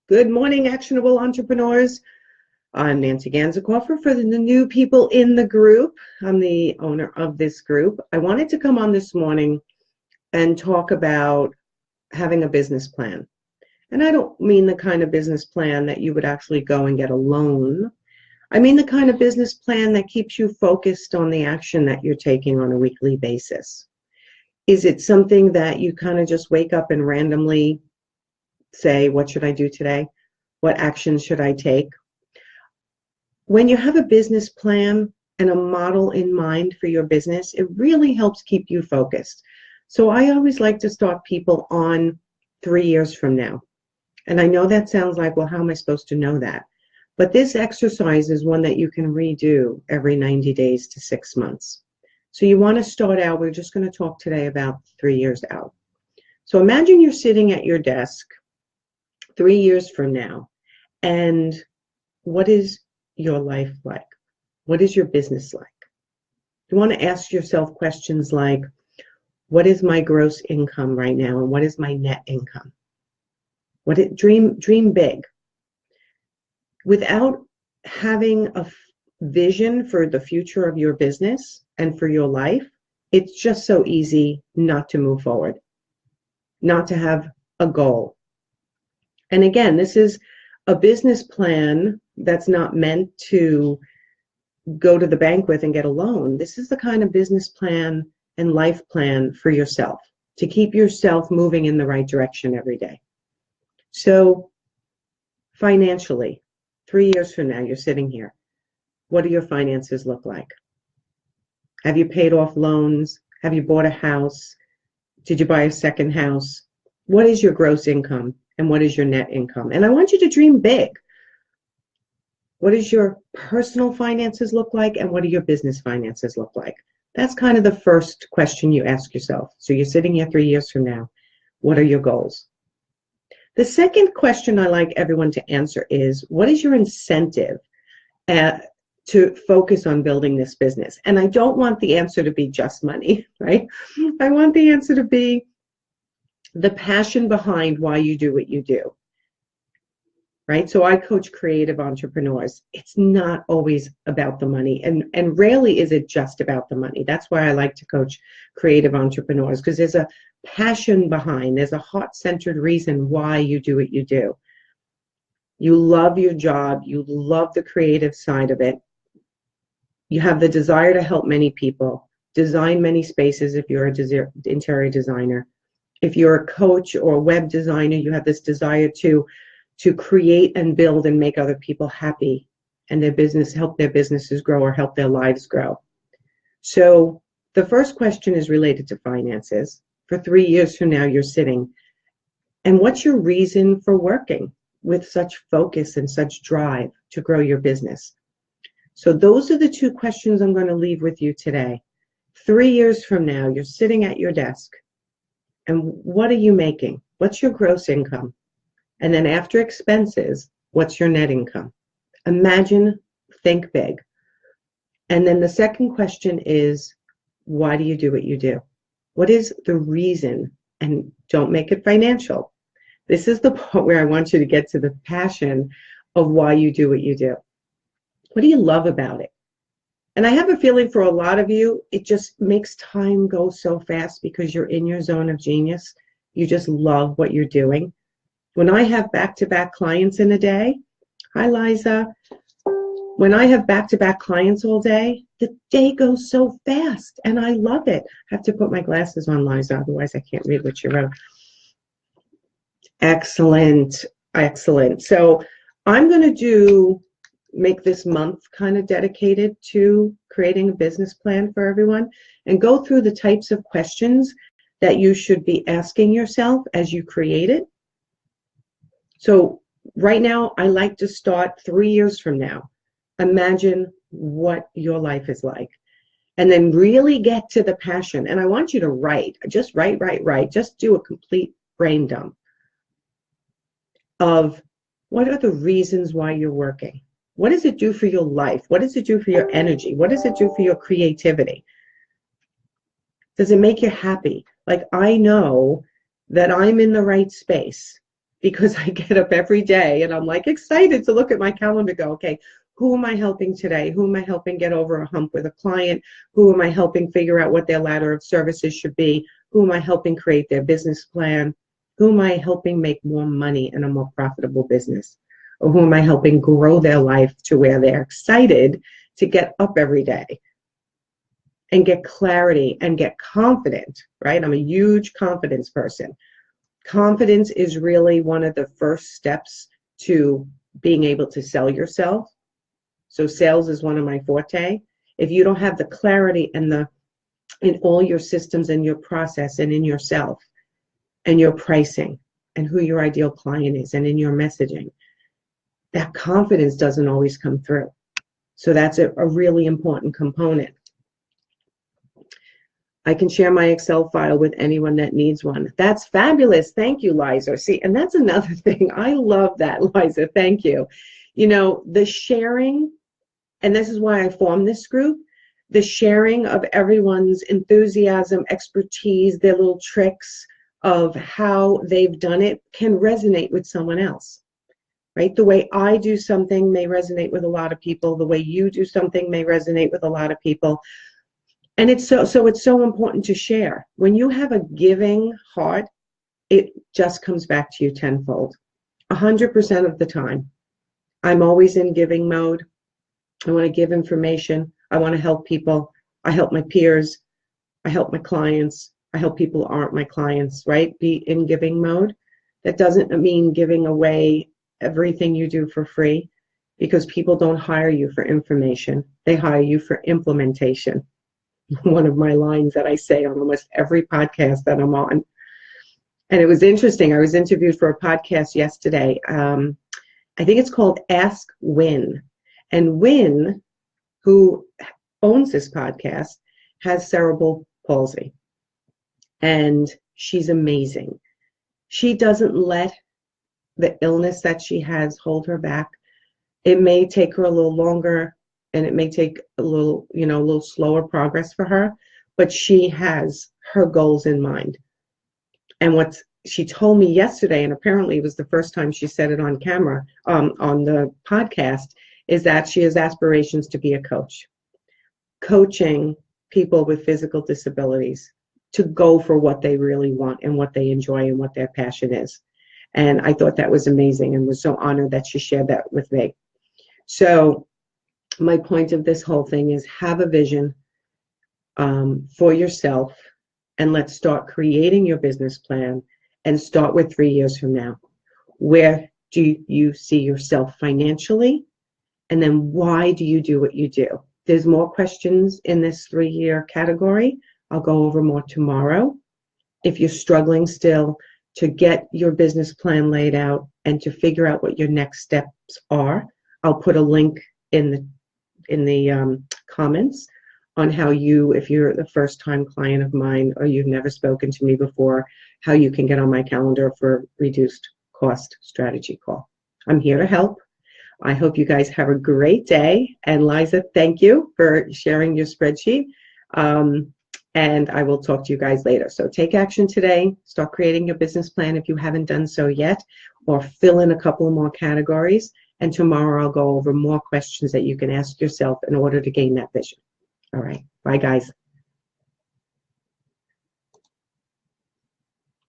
Good morning, actionable entrepreneurs. I'm Nancy Ganzikoffer. For the new people in the group, I'm the owner of this group. I wanted to come on this morning and talk about having a business plan. And I don't mean the kind of business plan that you would actually go and get a loan. I mean the kind of business plan that keeps you focused on the action that you're taking on a weekly basis. Is it something that you kind of just wake up and randomly say, what should I do today? What actions should I take? When you have a business plan and a model in mind for your business, it really helps keep you focused. So I always like to start people on 3 years from now. And I know that sounds like, well, how am I supposed to know that? But this exercise is one that you can redo every 90 days to 6 months. So you want to start out, we're just going to talk today about 3 years out. So imagine you're sitting at your desk 3 years from now, and what is your life like? What is your business like? You want to ask yourself questions like, what is my gross income right now, and what is my net income? Dream big. Without having a vision for the future of your business and for your life, it's just so easy not to move forward, not to have a goal. And again, this is a business plan that's not meant to go to the bank with and get a loan. This is the kind of business plan and life plan for yourself to keep yourself moving in the right direction every day. So financially, 3 years from now, you're sitting here. What do your finances look like? Have you paid off loans? Have you bought a house? Did you buy a second house? What is your gross income? And what is your net income? And I want you to dream big. What does your personal finances look like, and what do your business finances look like? That's kind of the first question you ask yourself. So you're sitting here 3 years from now. What are your goals? The second question I like everyone to answer is, what is your incentive to focus on building this business? And I don't want the answer to be just money, right? I want the answer to be the passion behind why you do what you do, right? So I coach creative entrepreneurs. It's not always about the money, and rarely is it just about the money. That's why I like to coach creative entrepreneurs, because there's a passion behind, there's a heart-centered reason why you do what you do. You love your job, you love the creative side of it. You have the desire to help many people, design many spaces if you're an interior designer. If you're a coach or a web designer, you have this desire to create and build and make other people happy and help their businesses grow or help their lives grow. So the first question is related to finances. For 3 years from now, you're sitting. And what's your reason for working with such focus and such drive to grow your business? So those are the two questions I'm going to leave with you today. 3 years from now, you're sitting at your desk. And what are you making? What's your gross income? And then after expenses, what's your net income? Imagine, think big. And then the second question is, why do you do what you do? What is the reason? And don't make it financial. This is the part where I want you to get to the passion of why you do what you do. What do you love about it? And I have a feeling for a lot of you, it just makes time go so fast because you're in your zone of genius. You just love what you're doing. When I have back-to-back clients in a day, hi Liza, when I have back-to-back clients all day, the day goes so fast and I love it. I have to put my glasses on, Liza, otherwise I can't read what you wrote. Excellent, excellent. So I'm going to make this month kind of dedicated to creating a business plan for everyone and go through the types of questions that you should be asking yourself as you create it. So right now, I like to start 3 years from now. Imagine what your life is like, and then really get to the passion. And I want you to write, just write. Just do a complete brain dump of what are the reasons why you're working. What does it do for your life? What does it do for your energy? What does it do for your creativity? Does it make you happy? Like, I know that I'm in the right space because I get up every day and I'm like excited to look at my calendar, go, okay, who am I helping today? Who am I helping get over a hump with a client? Who am I helping figure out what their ladder of services should be? Who am I helping create their business plan? Who am I helping make more money in a more profitable business? Or who am I helping grow their life to where they're excited to get up every day and get clarity and get confident, right? I'm a huge confidence person. Confidence is really one of the first steps to being able to sell yourself. So sales is one of my forte. If you don't have the clarity and in all your systems and your process and in yourself and your pricing and who your ideal client is and in your messaging, that confidence doesn't always come through. So that's a really important component. I can share my Excel file with anyone that needs one. That's fabulous. Thank you, Liza. See, and that's another thing. I love that, Liza. Thank you. You know, the sharing, and this is why I formed this group, the sharing of everyone's enthusiasm, expertise, their little tricks of how they've done it can resonate with someone else, right? The way I do something may resonate with a lot of people. The way you do something may resonate with a lot of people. And it's so important to share. When you have a giving heart, it just comes back to you tenfold. 100% of the time. I'm always in giving mode. I want to give information. I want to help people. I help my peers. I help my clients. I help people who aren't my clients, right? Be in giving mode. That doesn't mean giving away everything you do for free, because people don't hire you for information. They hire you for implementation. One of my lines that I say on almost every podcast that I'm on. And it was interesting. I was interviewed for a podcast yesterday. I think it's called Ask Win. And Win, who owns this podcast, has cerebral palsy. And she's amazing. She doesn't let the illness that she has hold her back. It may take her a little longer, and it may take a little slower progress for her, but she has her goals in mind. And what she told me yesterday, and apparently it was the first time she said it on camera, on the podcast, is that she has aspirations to be a coach, coaching people with physical disabilities to go for what they really want and what they enjoy and what their passion is. And I thought that was amazing and was so honored that she shared that with me. So my point of this whole thing is have a vision for yourself, and let's start creating your business plan and start with 3 years from now. Where do you see yourself financially? And then why do you do what you do? There's more questions in this 3-year category. I'll go over more tomorrow. If you're struggling still to get your business plan laid out and to figure out what your next steps are, I'll put a link in the comments on how you, if you're the first time client of mine or you've never spoken to me before, how you can get on my calendar for reduced cost strategy call. I'm here to help. I hope you guys have a great day. And Liza, thank you for sharing your spreadsheet. And I will talk to you guys later. So take action today. Start creating your business plan if you haven't done so yet, or fill in a couple more categories. And tomorrow I'll go over more questions that you can ask yourself in order to gain that vision. All right. Bye, guys.